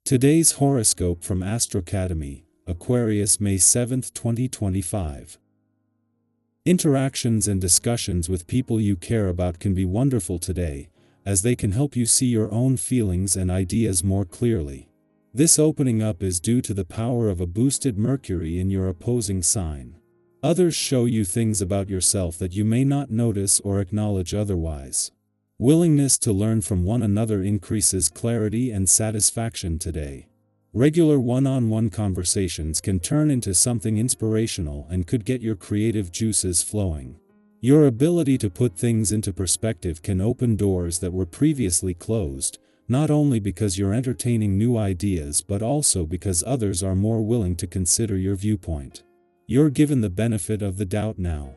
Today's horoscope from Astrocademy, Aquarius, May 7, 2025. Interactions and discussions with people you care about can be wonderful today, as they can help you see your own feelings and ideas more clearly. This opening up is due to the power of a boosted Mercury in your opposing sign. Others show you things about yourself that you may not notice or acknowledge otherwise. Willingness to learn from one another increases clarity and satisfaction today. Regular one-on-one conversations can turn into something inspirational and could get your creative juices flowing. Your ability to put things into perspective can open doors that were previously closed, not only because you're entertaining new ideas but also because others are more willing to consider your viewpoint. You're given the benefit of the doubt now.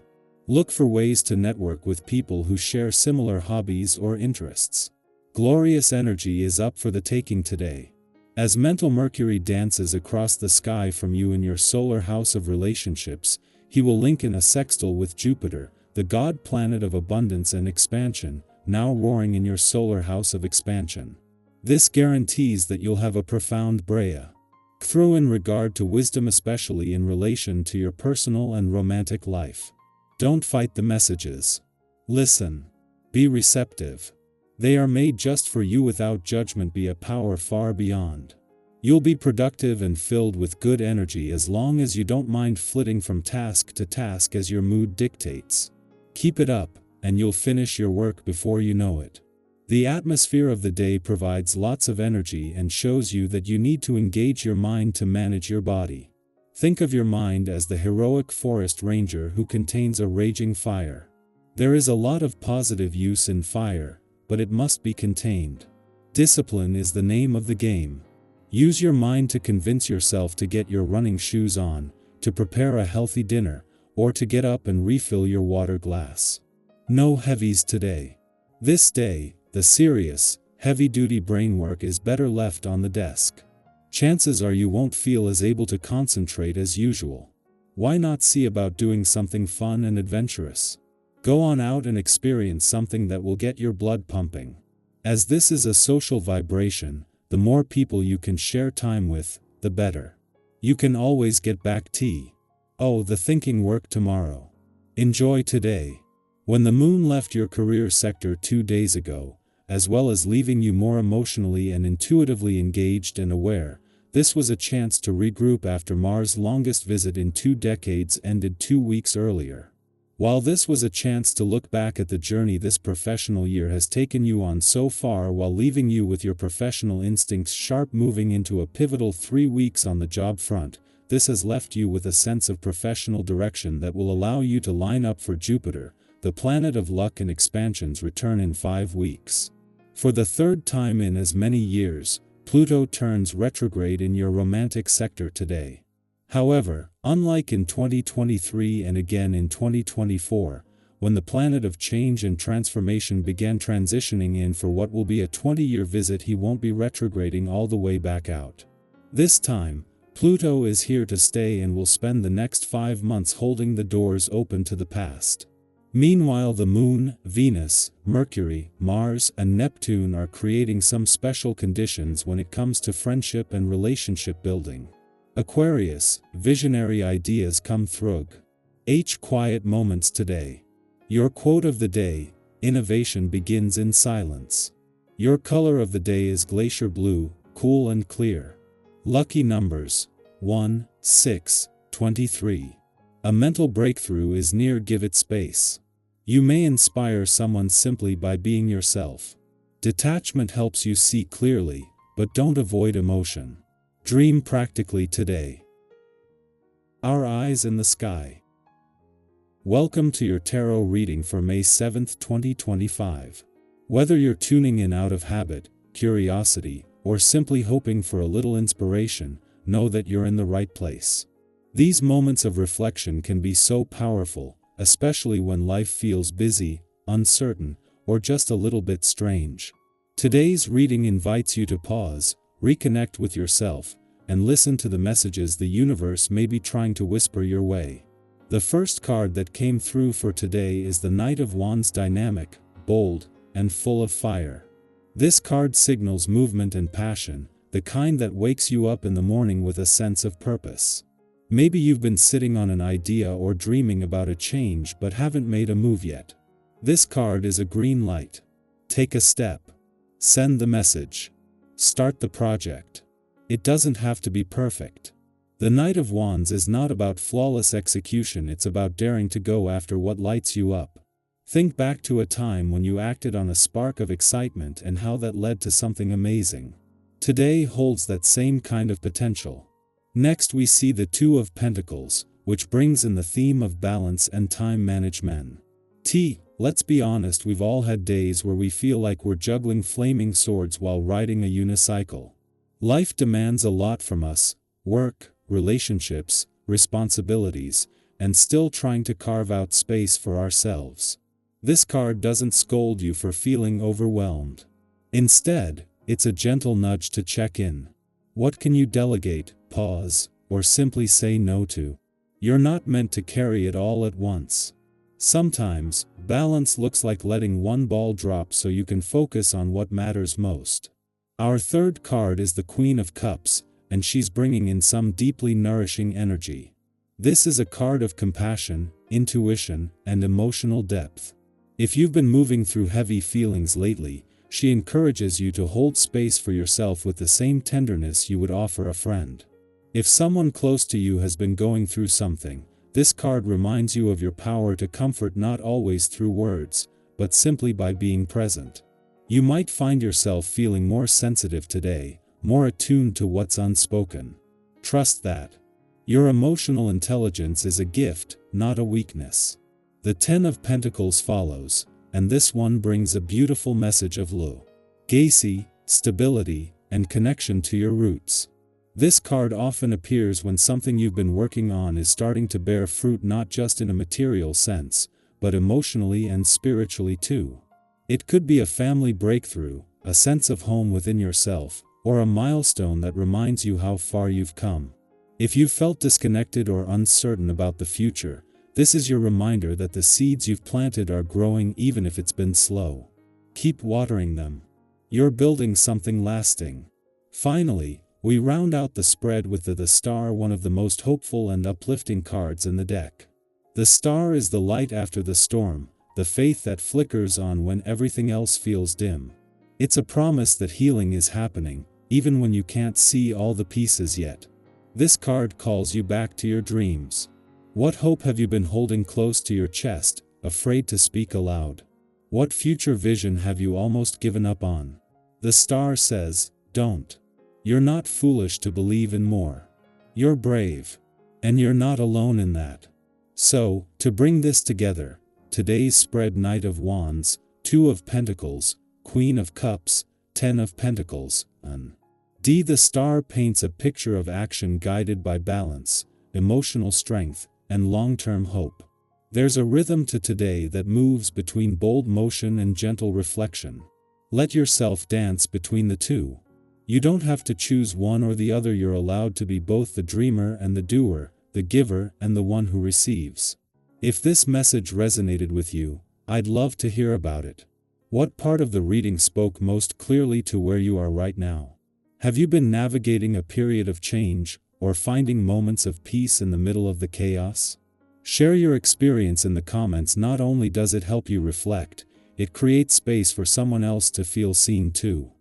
Look for ways to network with people who share similar hobbies or interests. Glorious energy is up for the taking today. As mental Mercury dances across the sky from you in your solar house of relationships, he will link in a sextile with Jupiter, the god planet of abundance and expansion, now roaring in your solar house of expansion. This guarantees that you'll have a profound breakthrough in regard to wisdom, especially in relation to your personal and romantic life. Don't fight the messages. Listen. Be receptive. They are made just for you without judgment. Be a power far beyond. You'll be productive and filled with good energy as long as you don't mind flitting from task to task as your mood dictates. Keep it up, and you'll finish your work before you know it. The atmosphere of the day provides lots of energy and shows you that you need to engage your mind to manage your body. Think of your mind as the heroic forest ranger who contains a raging fire. There is a lot of positive use in fire, but it must be contained. Discipline is the name of the game. Use your mind to convince yourself to get your running shoes on, to prepare a healthy dinner, or to get up and refill your water glass. No heavies today. This day, the serious, heavy-duty brainwork is better left on the desk. Chances are you won't feel as able to concentrate as usual. Why not see about doing something fun and adventurous? Go on out and experience something that will get your blood pumping. As this is a social vibration, the more people you can share time with, the better. You can always get back tea. Oh, the thinking work tomorrow. Enjoy today. When the moon left your career sector 2 days ago, as well as leaving you more emotionally and intuitively engaged and aware, this was a chance to regroup after Mars' longest visit in 2 decades ended 2 weeks earlier. While this was a chance to look back at the journey this professional year has taken you on so far while leaving you with your professional instincts sharp moving into a pivotal 3 weeks on the job front, this has left you with a sense of professional direction that will allow you to line up for Jupiter, the planet of luck and expansion's return in 5 weeks. For the 3rd time in as many years, Pluto turns retrograde in your romantic sector today. However, unlike in 2023 and again in 2024, when the planet of change and transformation began transitioning in for what will be a 20-year visit, he won't be retrograding all the way back out. This time, Pluto is here to stay and will spend the next 5 months holding the doors open to the past. Meanwhile, the Moon, Venus, Mercury, Mars, and Neptune are creating some special conditions when it comes to friendship and relationship building. Aquarius, visionary ideas come through. Quiet moments today. Your quote of the day: innovation begins in silence. Your color of the day is glacier blue, cool and clear. Lucky numbers: 1, 6, 23. A mental breakthrough is near. Give it space. You may inspire someone simply by being yourself. Detachment helps you see clearly, but don't avoid emotion. Dream practically today. Our eyes in the sky. Welcome to your tarot reading for May 7, 2025. Whether you're tuning in out of habit, curiosity, or simply hoping for a little inspiration, know that you're in the right place. These moments of reflection can be so powerful, especially when life feels busy, uncertain, or just a little bit strange. Today's reading invites you to pause, reconnect with yourself, and listen to the messages the universe may be trying to whisper your way. The first card that came through for today is the Knight of Wands, dynamic, bold, and full of fire. This card signals movement and passion, the kind that wakes you up in the morning with a sense of purpose. Maybe you've been sitting on an idea or dreaming about a change but haven't made a move yet. This card is a green light. Take a step. Send the message. Start the project. It doesn't have to be perfect. The Knight of Wands is not about flawless execution, it's about daring to go after what lights you up. Think back to a time when you acted on a spark of excitement and how that led to something amazing. Today holds that same kind of potential. Next we see the Two of Pentacles, which brings in the theme of balance and time management. Let's be honest, we've all had days where we feel like we're juggling flaming swords while riding a unicycle. Life demands a lot from us: work, relationships, responsibilities, and still trying to carve out space for ourselves. This card doesn't scold you for feeling overwhelmed. Instead, it's a gentle nudge to check in. What can you delegate, pause, or simply say no to? You're not meant to carry it all at once. Sometimes, balance looks like letting one ball drop so you can focus on what matters most. Our third card is the Queen of Cups, and she's bringing in some deeply nourishing energy. This is a card of compassion, intuition, and emotional depth. If you've been moving through heavy feelings lately, she encourages you to hold space for yourself with the same tenderness you would offer a friend. If someone close to you has been going through something, this card reminds you of your power to comfort, not always through words, but simply by being present. You might find yourself feeling more sensitive today, more attuned to what's unspoken. Trust that. Your emotional intelligence is a gift, not a weakness. The Ten of Pentacles follows, and this one brings a beautiful message of legacy, stability, and connection to your roots. This card often appears when something you've been working on is starting to bear fruit, not just in a material sense, but emotionally and spiritually too. It could be a family breakthrough, a sense of home within yourself, or a milestone that reminds you how far you've come. If you felt disconnected or uncertain about the future, this is your reminder that the seeds you've planted are growing, even if it's been slow. Keep watering them. You're building something lasting. Finally, we round out the spread with the Star, one of the most hopeful and uplifting cards in the deck. The Star is the light after the storm, the faith that flickers on when everything else feels dim. It's a promise that healing is happening, even when you can't see all the pieces yet. This card calls you back to your dreams. What hope have you been holding close to your chest, afraid to speak aloud? What future vision have you almost given up on? The Star says, don't. You're not foolish to believe in more. You're brave. And you're not alone in that. So, to bring this together, today's spread: Knight of Wands, Two of Pentacles, Queen of Cups, Ten of Pentacles, and the Star paints a picture of action guided by balance, emotional strength, and long-term hope. There's a rhythm to today that moves between bold motion and gentle reflection. Let yourself dance between the two. You don't have to choose one or the other. You're allowed to be both the dreamer and the doer, the giver and the one who receives. If this message resonated with you, I'd love to hear about it. What part of the reading spoke most clearly to where you are right now? Have you been navigating a period of change, or finding moments of peace in the middle of the chaos? Share your experience in the comments. Not only does it help you reflect, it creates space for someone else to feel seen too.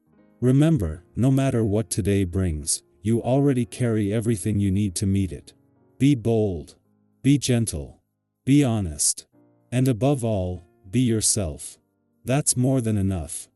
Remember, no matter what today brings, you already carry everything you need to meet it. Be bold. Be gentle. Be honest. And above all, be yourself. That's more than enough.